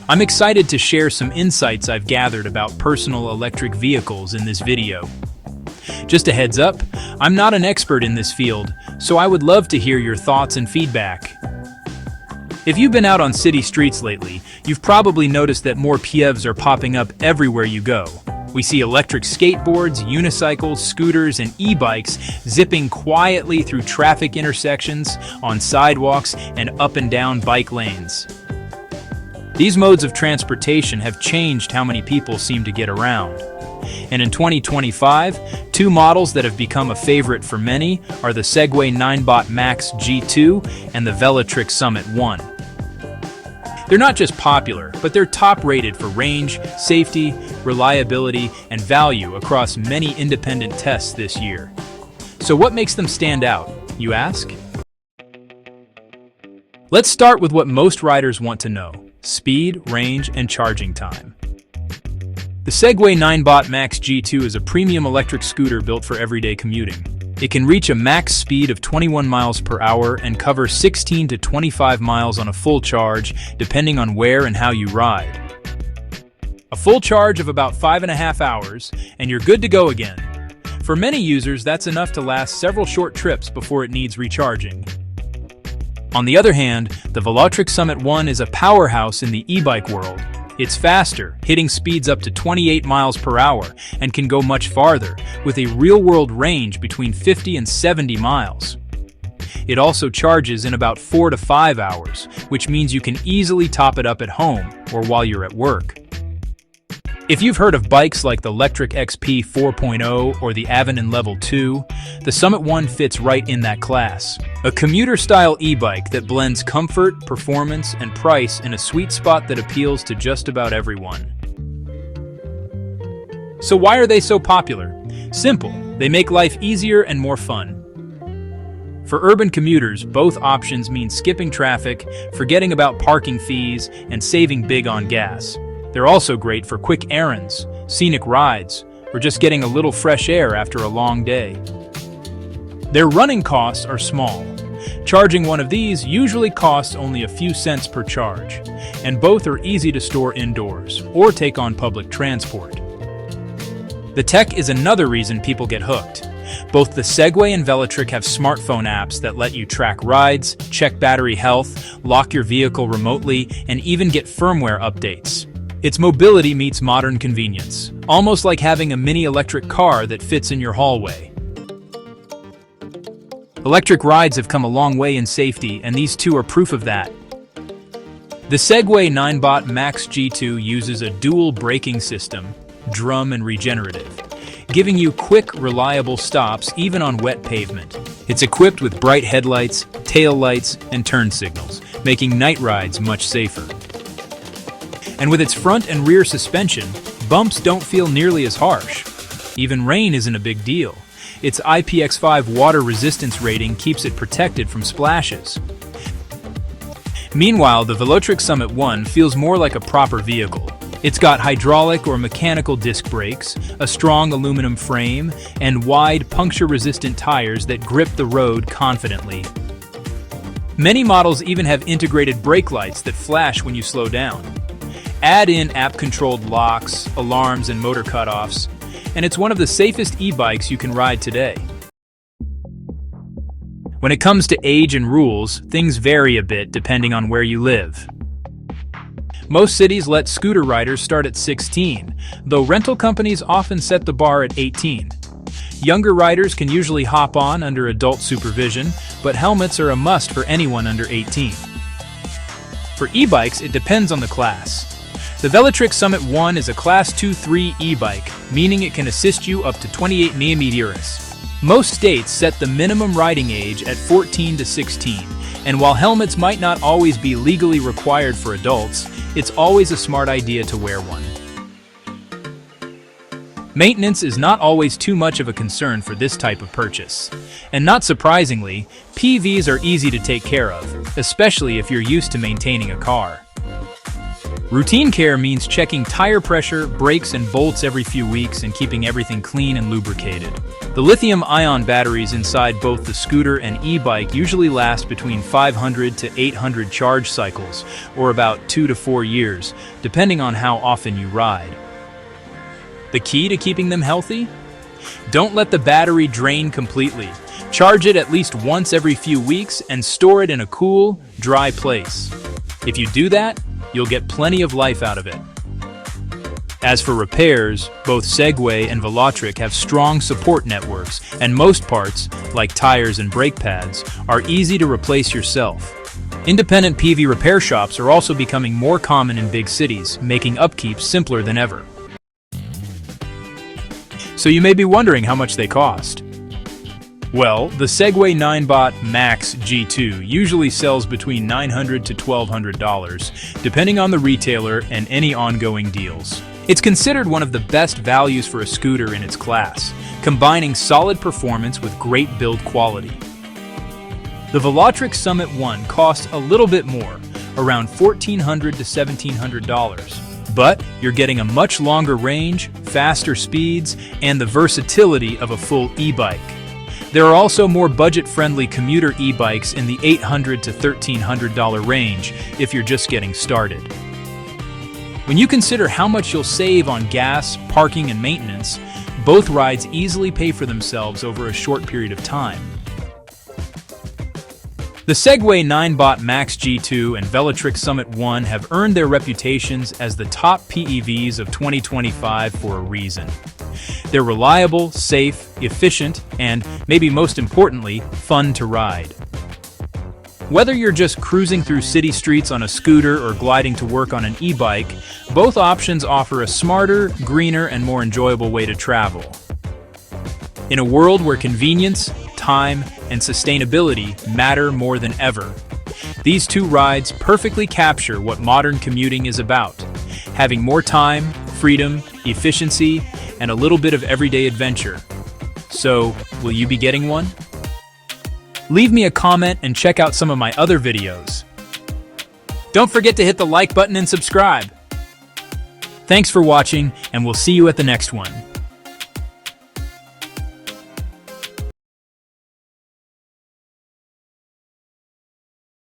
I'm excited to share some insights I've gathered about personal electric vehicles in this video. Just a heads up, I'm not an expert in this field, so I would love to hear your thoughts and feedback. If you've been out on city streets lately, you've probably noticed that more PHEVs are popping up everywhere you go. We see electric skateboards, unicycles, scooters, and e-bikes zipping quietly through traffic intersections, on sidewalks, and up and down bike lanes. These modes of transportation have changed how many people seem to get around. And in 2025, two models that have become a favorite for many are the Segway Ninebot Max G2 and the Velotric Summit 1. They're not just popular, but they're top-rated for range, safety, reliability, and value across many independent tests this year. So what makes them stand out, you ask? Let's start with what most riders want to know: speed, range, and charging time. The Segway Ninebot Max G2 is a premium electric scooter built for everyday commuting. It can reach a max speed of 21 miles per hour and cover 16 to 25 miles on a full charge, depending on where and how you ride. A full charge of about 5.5 hours, and you're good to go again. For many users, that's enough to last several short trips before it needs recharging. On the other hand, the Velotric Summit 1 is a powerhouse in the e-bike world. It's faster, hitting speeds up to 28 miles per hour, and can go much farther, with a real-world range between 50 and 70 miles. It also charges in about 4 to 5 hours, which means you can easily top it up at home or while you're at work. If you've heard of bikes like the Lectric XP 4.0 or the Avenon Level 2, the Summit 1 fits right in that class. A commuter-style e-bike that blends comfort, performance, and price in a sweet spot that appeals to just about everyone. So why are they so popular? Simple, they make life easier and more fun. For urban commuters, both options mean skipping traffic, forgetting about parking fees, and saving big on gas. They're also great for quick errands, scenic rides, or just getting a little fresh air after a long day. Their running costs are small. Charging one of these usually costs only a few cents per charge, and both are easy to store indoors or take on public transport. The tech is another reason people get hooked. Both the Segway and Velotric have smartphone apps that let you track rides, check battery health, lock your vehicle remotely, and even get firmware updates. It's mobility meets modern convenience, almost like having a mini electric car that fits in your hallway. Electric rides have come a long way in safety, and these two are proof of that. The Segway Ninebot Max G2 uses a dual braking system, drum and regenerative, giving you quick, reliable stops even on wet pavement. It's equipped with bright headlights, tail lights, and turn signals, making night rides much safer. And with its front and rear suspension, bumps don't feel nearly as harsh. Even rain isn't a big deal. Its IPX5 water resistance rating keeps it protected from splashes. Meanwhile, the Velotric Summit 1 feels more like a proper vehicle. It's got hydraulic or mechanical disc brakes, a strong aluminum frame, and wide, puncture-resistant tires that grip the road confidently. Many models even have integrated brake lights that flash when you slow down. Add in app-controlled locks, alarms, and motor cutoffs, and it's one of the safest e-bikes you can ride today. When it comes to age and rules, things vary a bit depending on where you live. Most cities let scooter riders start at 16, though rental companies often set the bar at 18. Younger riders can usually hop on under adult supervision, but helmets are a must for anyone under 18. For e-bikes, it depends on the class. The Velotric Summit 1 is a Class 2-3 e-bike, meaning it can assist you up to 28 km/h. Most states set the minimum riding age at 14 to 16, and while helmets might not always be legally required for adults, it's always a smart idea to wear one. Maintenance is not always too much of a concern for this type of purchase. And not surprisingly, PVs are easy to take care of, especially if you're used to maintaining a car. Routine care means checking tire pressure, brakes, and bolts every few weeks and keeping everything clean and lubricated. The lithium-ion batteries inside both the scooter and e-bike usually last between 500 to 800 charge cycles, or about 2 to 4 years, depending on how often you ride. The key to keeping them healthy? Don't let the battery drain completely. Charge it at least once every few weeks and store it in a cool, dry place. If you do that, you'll get plenty of life out of it. As for repairs, both Segway and Velotric have strong support networks, and most parts, like tires and brake pads, are easy to replace yourself. Independent PV repair shops are also becoming more common in big cities, making upkeep simpler than ever. So you may be wondering how much they cost. Well, the Segway 9BOT Max G2 usually sells between $900 to $1,200, depending on the retailer and any ongoing deals. It's considered one of the best values for a scooter in its class, combining solid performance with great build quality. The Velotric Summit 1 costs a little bit more, around $1,400 to $1,700, but you're getting a much longer range, faster speeds, and the versatility of a full e-bike. There are also more budget-friendly commuter e-bikes in the $800 to $1,300 range if you're just getting started. When you consider how much you'll save on gas, parking, and maintenance, both rides easily pay for themselves over a short period of time. The Segway 9BOT Max G2 and Velotric Summit 1 have earned their reputations as the top PEVs of 2025 for a reason. They're reliable, safe, efficient, and, maybe most importantly, fun to ride. Whether you're just cruising through city streets on a scooter or gliding to work on an e-bike, both options offer a smarter, greener, and more enjoyable way to travel. In a world where convenience, time, and sustainability matter more than ever, these two rides perfectly capture what modern commuting is about: having more time, freedom, efficiency, and a little bit of everyday adventure. So, will you be getting one? Leave me a comment and check out some of my other videos. Don't forget to hit the like button and subscribe. Thanks for watching, and we'll see you at the next one.